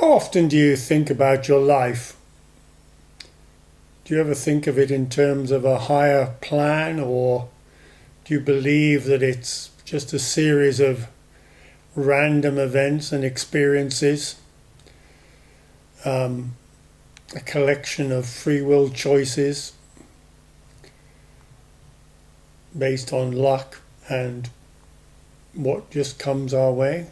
How often do you think about your life? Do you ever think of it in terms of a higher plan, or do you believe that it's just a series of random events and experiences, a collection of free will choices based on luck and what just comes our way?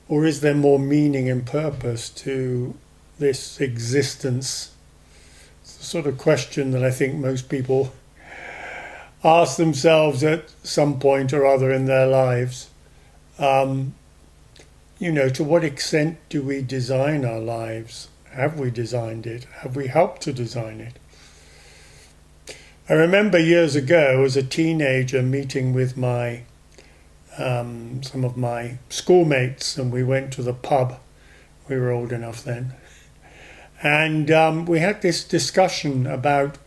Or is there more meaning and purpose to this existence? It's the sort of question that I think most people ask themselves at some point or other in their lives. To what extent do we design our lives? Have we designed it? Have we helped to design it? I remember years ago as a teenager meeting with some of my schoolmates, and we went to the pub. We were old enough then. And we had this discussion about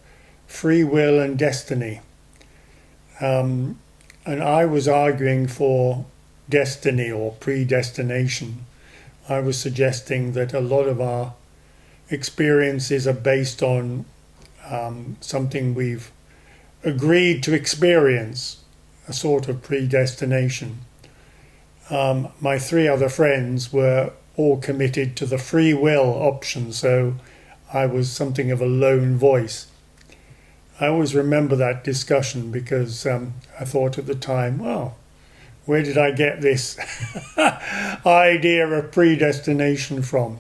free will and destiny. And I was arguing for destiny or predestination. I was suggesting that a lot of our experiences are based on something we've agreed to experience, a sort of predestination. My three other friends were all committed to the free will option, so I was something of a lone voice. I always remember that discussion because I thought at the time, well, where did I get this idea of predestination from?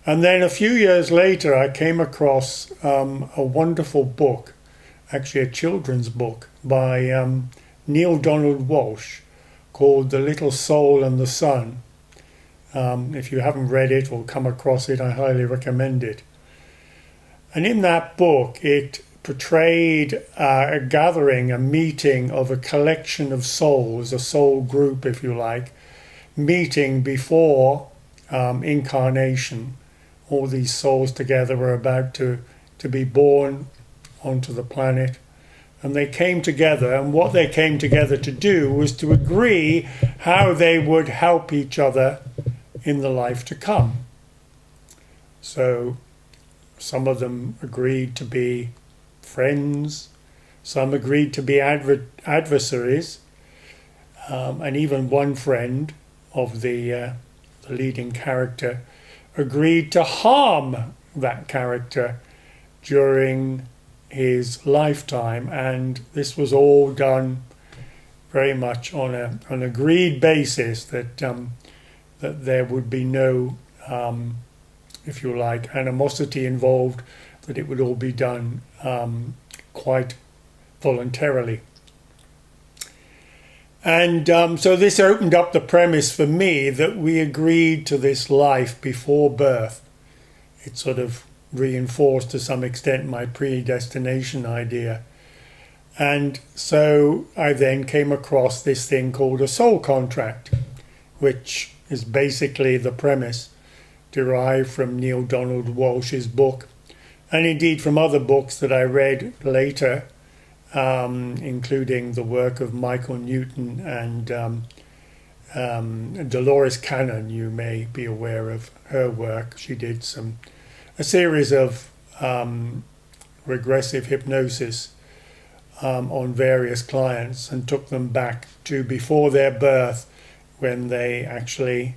And then a few years later, I came across a wonderful book, actually a children's book, by Neil Donald Walsh called The Little Soul and the Sun. If you haven't read it or come across it, I highly recommend it. And in that book, it portrayed a gathering, a meeting of a collection of souls, a soul group, if you like, meeting before incarnation. All these souls together were about to be born onto the planet. And they came together, and what they came together to do was to agree how they would help each other in the life to come. So some of them agreed to be friends, some agreed to be adversaries, and even one friend of the leading character agreed to harm that character during his lifetime, and this was all done very much on an agreed basis that there would be no, if you like, animosity involved, that it would all be done quite voluntarily. And so this opened up the premise for me that we agreed to this life before birth. It sort of reinforced to some extent my predestination idea. And so I then came across this thing called a soul contract, which is basically the premise derived from Neil Donald Walsh's book, and indeed from other books that I read later, including the work of Michael Newton and Dolores Cannon. You may be aware of her work. She did a series of regressive hypnosis on various clients and took them back to before their birth, when they actually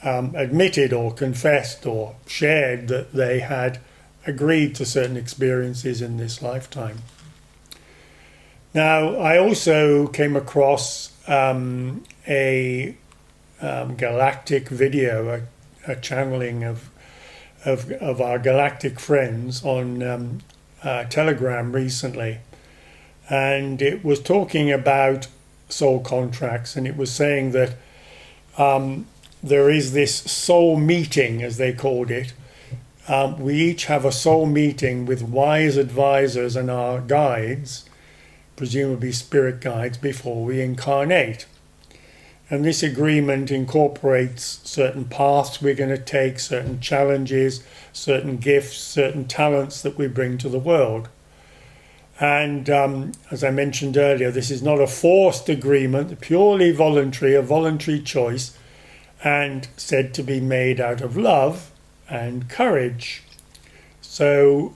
admitted or confessed or shared that they had agreed to certain experiences in this lifetime. Now, I also came across a galactic video, a channeling of our galactic friends on Telegram recently, and it was talking about soul contracts, and it was saying that there is this soul meeting, as they called it. We each have a soul meeting with wise advisors and our guides, presumably spirit guides, before we incarnate. And this agreement incorporates certain paths we're going to take, certain challenges, certain gifts, certain talents that we bring to the world. And as I mentioned earlier, this is not a forced agreement, purely voluntary, a voluntary choice. and said to be made out of love and courage. So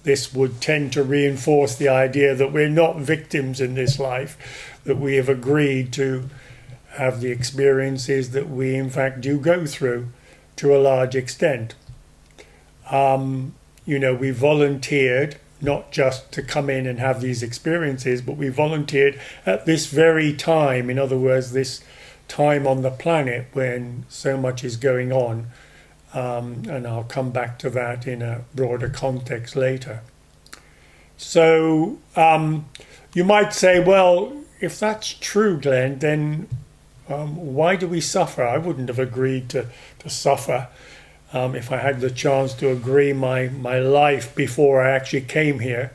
this would tend to reinforce the idea that we're not victims in this life, that we have agreed to have the experiences that we in fact do go through to a large extent. We volunteered not just to come in and have these experiences, but we volunteered at this very time. In other words, this time on the planet when so much is going on. And I'll come back to that in a broader context later. So you might say, well, if that's true, Glenn, then why do we suffer? I wouldn't have agreed to suffer if I had the chance to agree my life before I actually came here.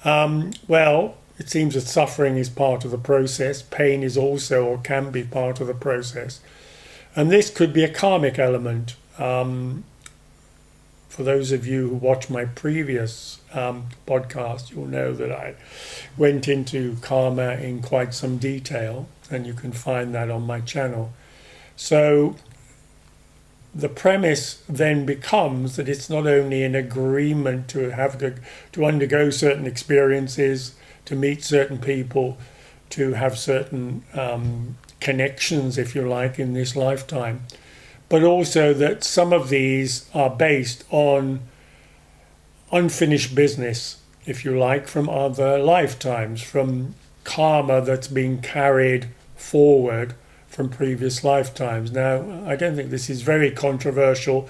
Well, it seems that suffering is part of the process. Pain is also, or can be, part of the process. And this could be a karmic element. For those of you who watch my previous podcast, you'll know that I went into karma in quite some detail, and you can find that on my channel. So the premise then becomes that it's not only an agreement to undergo certain experiences, to meet certain people, to have certain connections, if you like, in this lifetime, but also that some of these are based on unfinished business, if you like, from other lifetimes, from karma that's being carried forward from previous lifetimes. Now, I don't think this is very controversial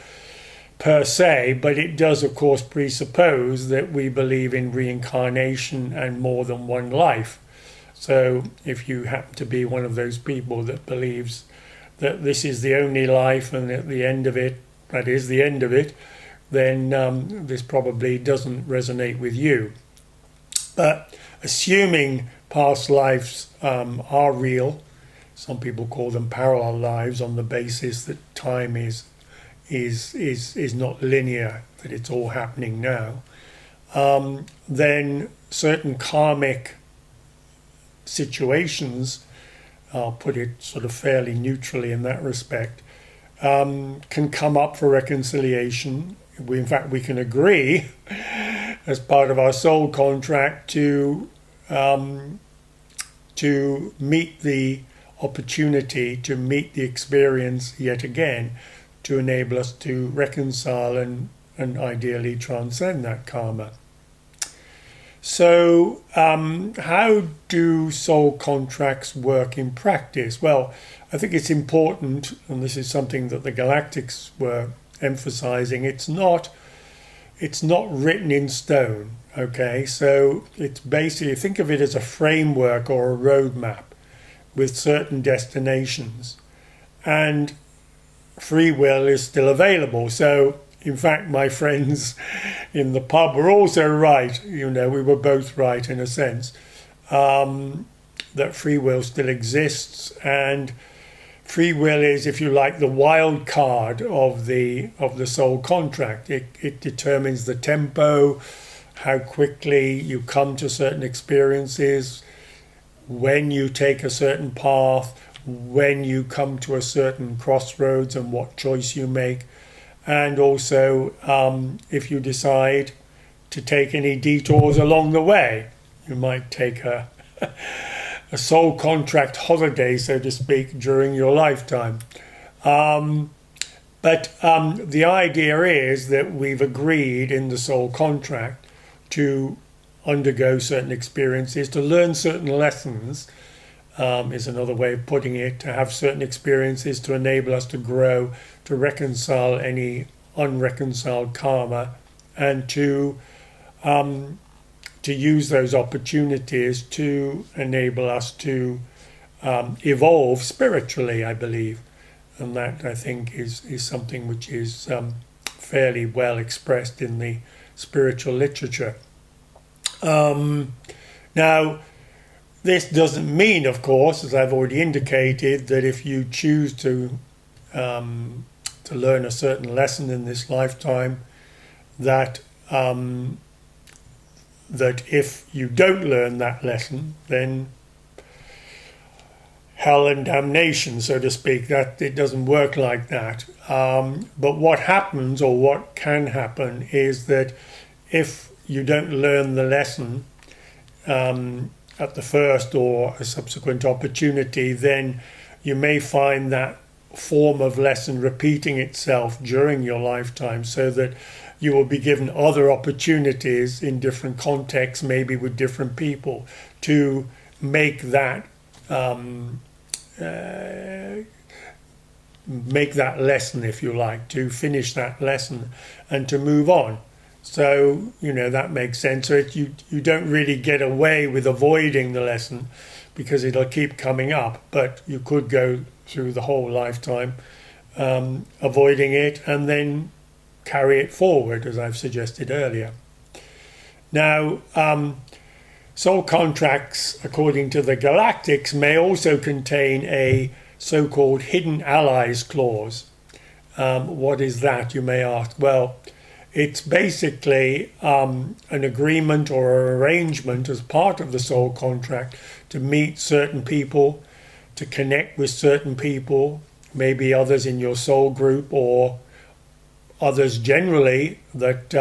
per se, but it does, of course, presuppose that we believe in reincarnation and more than one life. So if you happen to be one of those people that believes that this is the only life and at the end of it, that is the end of it, then this probably doesn't resonate with you. But assuming past lives are real, some people call them parallel lives on the basis that time is not linear, that it's all happening now, then certain karmic situations, I'll put it sort of fairly neutrally in that respect, can come up for reconciliation. In fact, we can agree as part of our soul contract to meet the opportunity, to meet the experience yet again, to enable us to reconcile and ideally transcend that karma. So how do soul contracts work in practice? Well, I think it's important, and this is something that the Galactics were emphasizing, it's not written in stone, okay? So it's basically, think of it as a framework or a roadmap with certain destinations, and free will is still available. So in fact, my friends in the pub were also right. We were both right in a sense, that free will still exists, and free will is, if you like, the wild card of the soul contract. It determines the tempo, how quickly you come to certain experiences, when you take a certain path, when you come to a certain crossroads and what choice you make. And also if you decide to take any detours along the way. You might take a soul contract holiday, so to speak, during your lifetime. But the idea is that we've agreed in the soul contract to undergo certain experiences, to learn certain lessons, is another way of putting it, to have certain experiences to enable us to grow, to reconcile any unreconciled karma, and to use those opportunities to enable us to evolve spiritually, I believe. And that, I think, is something which is fairly well expressed in the spiritual literature. Now, this doesn't mean, of course, as I've already indicated, that if you choose to learn a certain lesson in this lifetime, that if you don't learn that lesson, then hell and damnation, so to speak. That it doesn't work like that. But what happens, or what can happen, is that if you don't learn the lesson at the first or a subsequent opportunity, then you may find that form of lesson repeating itself during your lifetime, so that you will be given other opportunities in different contexts, maybe with different people, to make that lesson, if you like, to finish that lesson and to move on. So, that makes sense. So you don't really get away with avoiding the lesson, because it'll keep coming up, but you could go through the whole lifetime avoiding it and then carry it forward, as I've suggested earlier. Now, soul contracts, according to the Galactics, may also contain a so-called hidden allies clause. What is that, you may ask? Well, it's basically an agreement or an arrangement as part of the soul contract to meet certain people, to connect with certain people, maybe others in your soul group or others generally that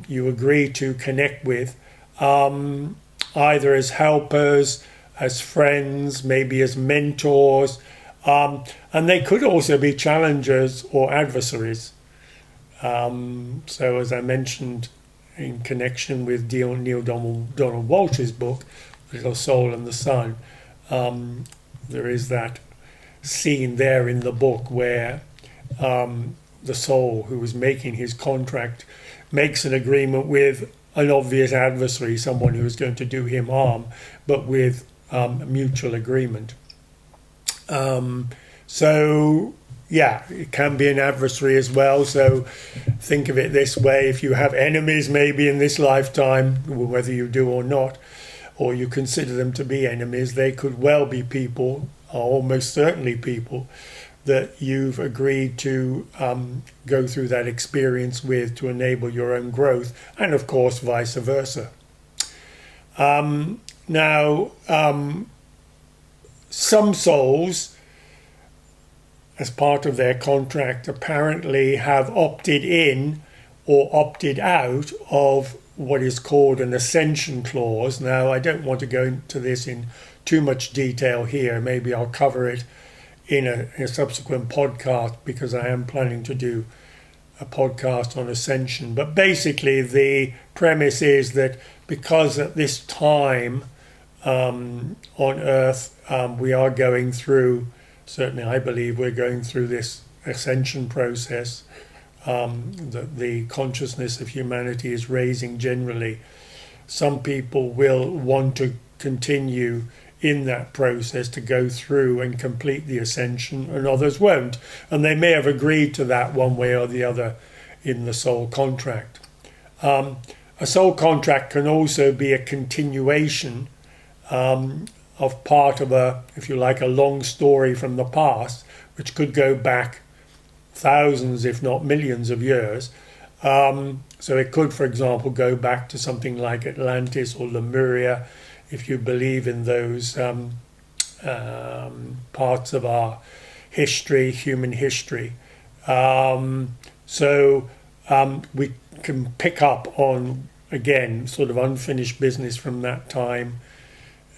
you agree to connect with, either as helpers, as friends, maybe as mentors, and they could also be challengers or adversaries. So as I mentioned in connection with Neil Donald Walsh's book, Little Soul and the Sun, there is that scene there in the book where the soul who was making his contract makes an agreement with an obvious adversary, someone who is going to do him harm, but with mutual agreement. So yeah, it can be an adversary as well. So think of it this way: if you have enemies maybe in this lifetime, whether you do or not, or you consider them to be enemies, they could well be people, or almost certainly people, that you've agreed to go through that experience with to enable your own growth, and of course vice versa. Now, some souls, as part of their contract, apparently have opted in or opted out of what is called an ascension clause. Now, I don't want to go into this in too much detail here. Maybe I'll cover it in a subsequent podcast, because I am planning to do a podcast on ascension. But basically the premise is that because at this time on Earth we are going through, certainly I believe we're going through this ascension process, that the consciousness of humanity is raising generally. Some people will want to continue in that process to go through and complete the ascension, and others won't. And they may have agreed to that one way or the other in the soul contract. A soul contract can also be a continuation of part of a, if you like, a long story from the past, which could go back thousands, if not millions of years. So it could, for example, go back to something like Atlantis or Lemuria, if you believe in those parts of our history, human history. So we can pick up on, again, sort of unfinished business from that time,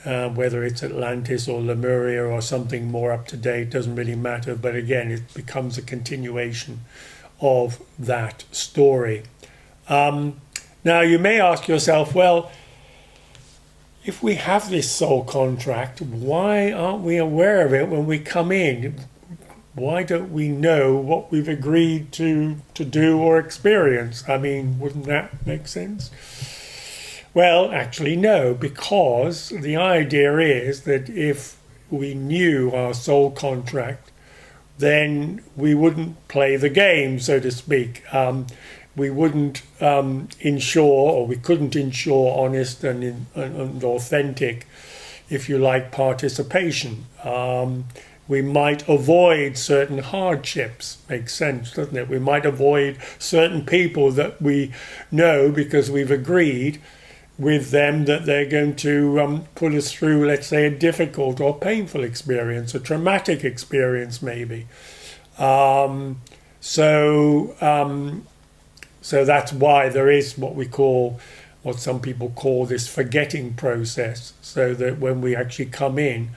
whether it's Atlantis or Lemuria or something more up to date, doesn't really matter. But again, it becomes a continuation of that story. Now, you may ask yourself, well, if we have this soul contract, why aren't we aware of it when we come in? Why don't we know what we've agreed to do or experience? I mean, wouldn't that make sense? Well, actually, no, because the idea is that if we knew our soul contract, then we wouldn't play the game, so to speak. We wouldn't ensure, or we couldn't ensure, honest and authentic, if you like, participation. We might avoid certain hardships. Makes sense, doesn't it? We might avoid certain people that we know because we've agreed with them that they're going to put us through, let's say, a difficult or painful experience, a traumatic experience maybe. So that's why there is what some people call this forgetting process, so that when we actually come in,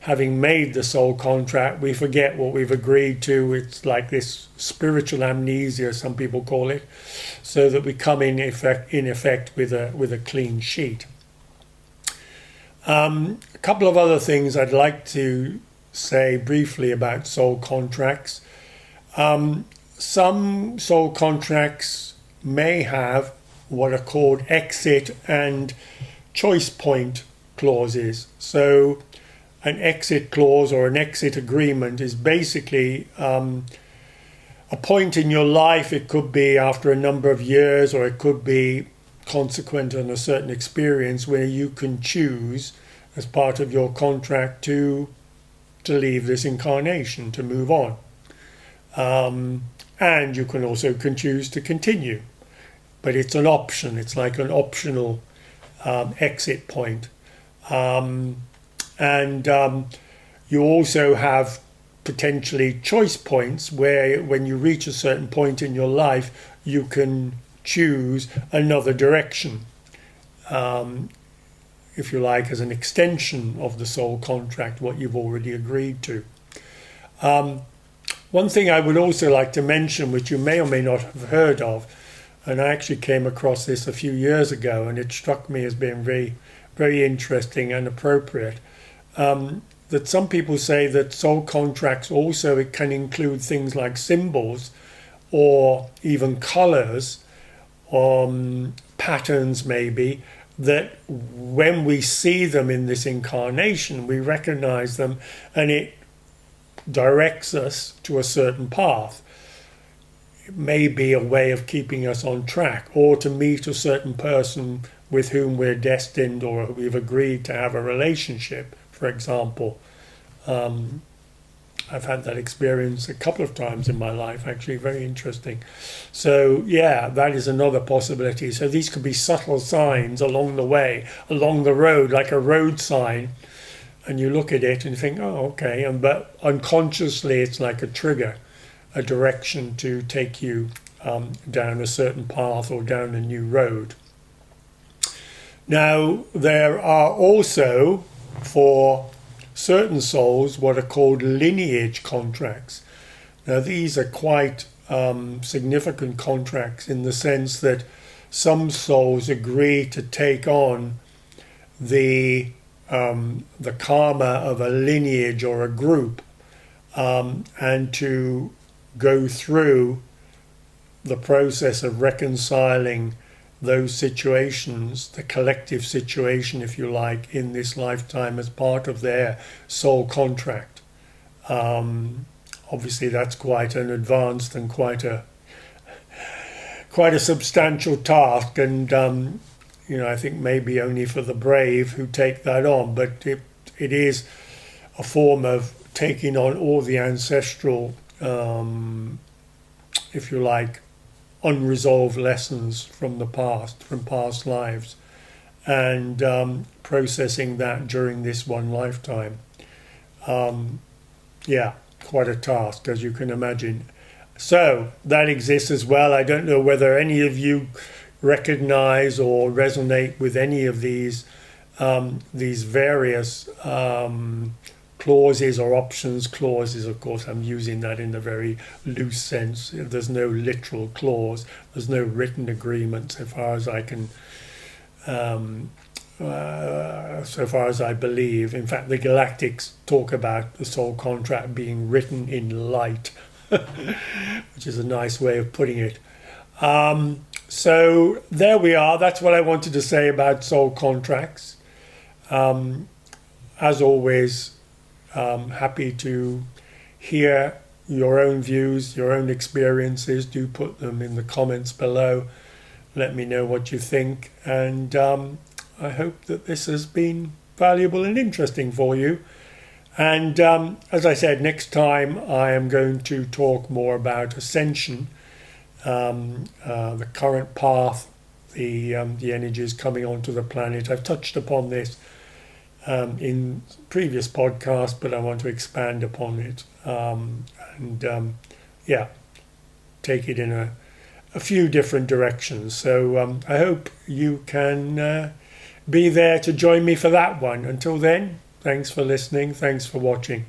having made the soul contract, we forget what we've agreed to. It's like this spiritual amnesia, some people call it, so that we come in effect with a clean sheet. A couple of other things I'd like to say briefly about soul contracts. Some soul contracts may have what are called exit and choice point clauses. So an exit clause or an exit agreement is basically a point in your life. It could be after a number of years, or it could be consequent on a certain experience, where you can choose as part of your contract to leave this incarnation, to move on. And you can also choose to continue. But it's an option. It's like an optional exit point. And you also have potentially choice points where when you reach a certain point in your life, you can choose another direction, if you like, as an extension of the soul contract, what you've already agreed to. One thing I would also like to mention, which you may or may not have heard of, and I actually came across this a few years ago, and it struck me as being very, very interesting and appropriate, that some people say that soul contracts also, it can include things like symbols or even colours, patterns maybe, that when we see them in this incarnation, we recognise them, and it directs us to a certain path. It may be a way of keeping us on track, or to meet a certain person with whom we're destined or we've agreed to have a relationship, for example. I've had that experience a couple of times in my life, actually, very interesting. So yeah, that is another possibility. So these could be subtle signs along the way, along the road, like a road sign, and you look at it and you think, oh, okay, but unconsciously it's like a trigger, a direction to take you down a certain path or down a new road. Now, there are also, for certain souls, what are called lineage contracts. Now, these are quite significant contracts in the sense that some souls agree to take on the karma of a lineage or a group, and to go through the process of reconciling those situations, the collective situation, if you like, in this lifetime as part of their soul contract. Obviously, that's quite an advanced and quite a substantial task, and I think maybe only for the brave who take that on. But it is a form of taking on all the ancestral, if you like, unresolved lessons from the past, from past lives, and processing that during this one lifetime. Quite a task, as you can imagine. So that exists as well. I don't know whether any of you recognize or resonate with any of these various clauses or options clauses. Of course, I'm using that in a very loose sense. There's no literal clause. There's no written agreement, so far as I can, so far as I believe. In fact, the Galactics talk about the soul contract being written in light, which is a nice way of putting it. So there we are. That's what I wanted to say about soul contracts. As always, happy to hear your own views, your own experiences. Do put them in the comments below. Let me know what you think. And I hope that this has been valuable and interesting for you. And as I said, next time I am going to talk more about ascension, the current path the energies coming onto the planet. I've touched upon this in previous podcasts, but I want to expand upon it and take it in a few different directions. So I hope you can be there to join me for that one. Until then, thanks for listening. Thanks for watching.